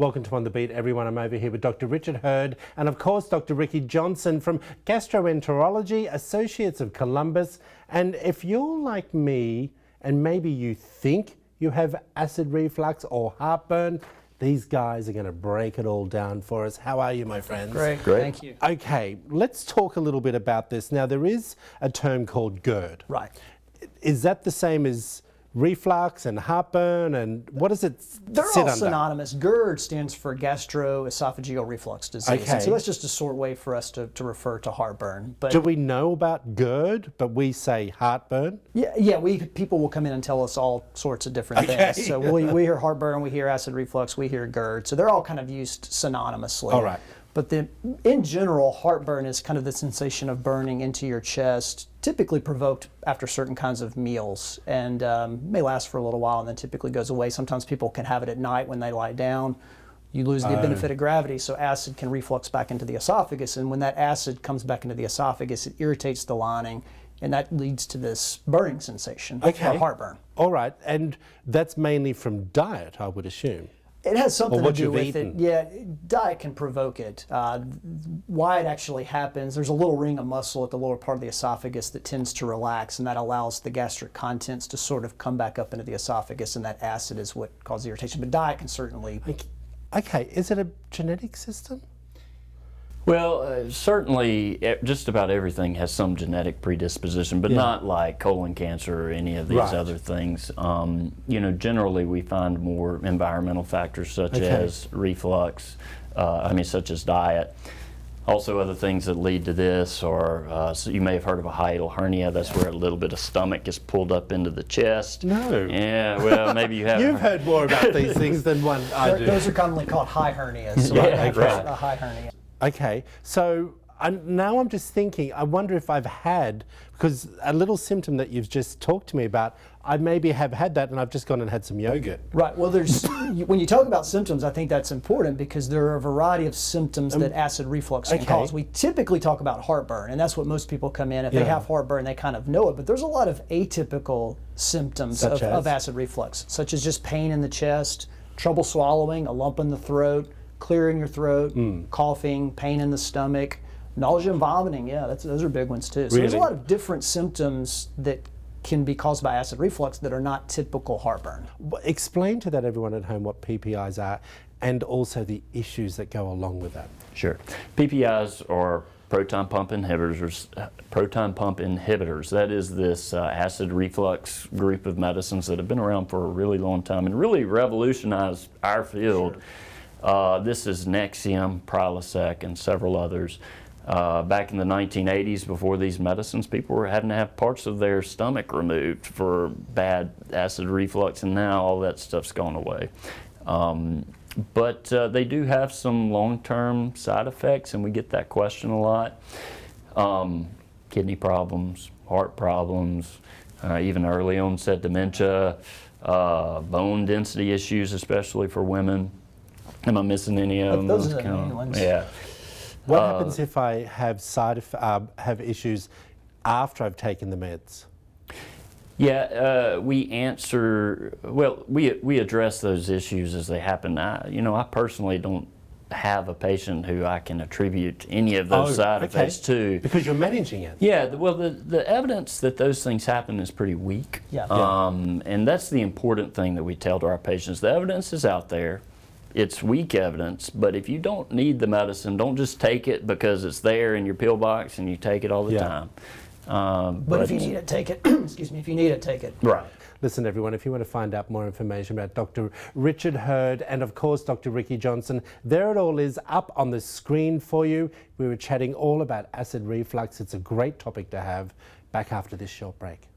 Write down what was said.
Welcome to On the Beat, everyone. I'm over here with Dr. Richard Hurd and, of course, Dr. Ricky Johnson from Gastroenterology, Associates of Columbus. And if you're like me and maybe you think you have acid reflux or heartburn, these guys are going to break it all down for us. How are you, my friends? Great. Thank you. Okay, let's talk a little bit about this. Now, there is a term called GERD. Right. Is that the same as reflux and heartburn, and what does it They're sit all under? synonymous. GERD stands for gastroesophageal reflux disease. Okay. So that's just a short way for us to refer to heartburn. But Do we know about GERD, but we say heartburn? yeah, people will come in and tell us all sorts of different things. So we hear heartburn, we hear acid reflux, we hear GERD. So they're all kind of used synonymously. All right. But in general, heartburn is kind of the sensation of burning into your chest, typically provoked after certain kinds of meals, and may last for a little while and then typically goes away. Sometimes people can have it at night when they lie down. You lose the benefit of gravity, so acid can reflux back into the esophagus, and when that acid comes back into the esophagus, it irritates the lining, and that leads to this burning sensation or heartburn. All right, and that's mainly from diet, I would assume. It has something to what do you've with eaten. it. Yeah, diet can provoke it. Why it actually happens, there's a little ring of muscle at the lower part of the esophagus that tends to relax, and that allows the gastric contents to sort of come back up into the esophagus, and that acid is what causes irritation. But diet can certainly... Okay, is it a genetic system? Well, certainly just about everything has some genetic predisposition, but not like colon cancer or any of these other things. You know, generally we find more environmental factors such as reflux, such as diet. Also other things that lead to this are, so you may have heard of a hiatal hernia. That's where a little bit of stomach is pulled up into the chest. No. Yeah, well, maybe you have. You've heard more about these things than one I do. Those are commonly called high hernias. So Yeah, right. A high hernia. Okay, so now I'm just thinking, I wonder if I've had, because a little symptom that you've just talked to me about, I maybe have had that and I've just gone and had some yogurt. Right, well when you talk about symptoms, I think that's important because there are a variety of symptoms that acid reflux can cause. We typically talk about heartburn, and that's what most people come in. If they have heartburn, they kind of know it, but there's a lot of atypical symptoms of acid reflux, such as just pain in the chest, trouble swallowing, a lump in the throat, clearing your throat, coughing, pain in the stomach, nausea and vomiting. Yeah, those are big ones too. So there's a lot of different symptoms that can be caused by acid reflux that are not typical heartburn. Explain to that everyone at home what PPIs are and also the issues that go along with that. Sure. PPIs are proton pump inhibitors. That is this acid reflux group of medicines that have been around for a really long time and really revolutionized our field. This is Nexium, Prilosec, and several others. Back in the 1980s, before these medicines, people were having to have parts of their stomach removed for bad acid reflux, and now all that stuff's gone away. But they do have some long-term side effects, and we get that question a lot. Kidney problems, heart problems, even early onset dementia, bone density issues, especially for women. Am I missing any of them? Those are the main ones. Yeah. What happens if I have have issues after I've taken the meds? Yeah, we address those issues as they happen. I personally don't have a patient who I can attribute any of those side effects to. Because you're managing it. Yeah, well, the evidence that those things happen is pretty weak. Yeah. And that's the important thing that we tell to our patients. The evidence is out there. It's weak evidence, but if you don't need the medicine, don't just take it because it's there in your pill box and you take it all the time. But if you need it, take it. Excuse me, if you need it, take it. Right. Listen, everyone, if you want to find out more information about Dr. Richard Hurd and, of course, Dr. Ricky Johnson, there it all is up on the screen for you. We were chatting all about acid reflux. It's a great topic to have. Back after this short break.